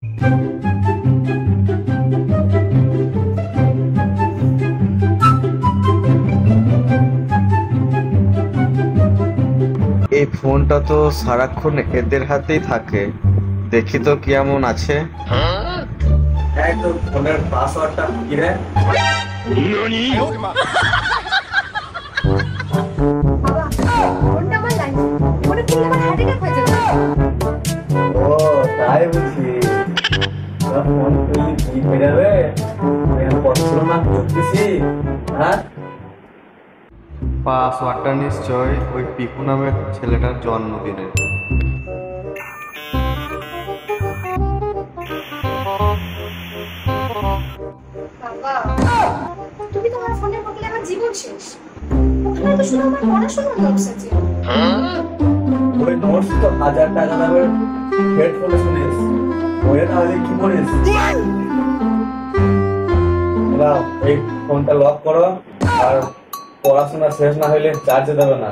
এই ফোনটা তো সারাক্ষণ এদের হাতেই থাকে, দেখি তো কেমন আছে। এই তো ফোনের পাসওয়ার্ডটা কি রে? ও তাই বুঝি, ফোন করলি কি বেরাবে? পড়াশোনা করতেছি। হ্যাঁ, পাসওয়ার্ডটা নিশ্চয় ওই পিকু নামের ছেলেটার জন্মদিনে। তুমি তোমার ফোনে বদলে আমার জীবন শেষ। ওখানে তো শুধু আমার পড়াশোনার নোটস আছে। ওই নোটস তো 1000 টাকা দামের হেডফোনে শুনিস, ওই তাহলে কি করিস? দাও, এই ফোনটা লক করো, আর পড়াশোনা শেষ না হইলে চার্জে দেবে না।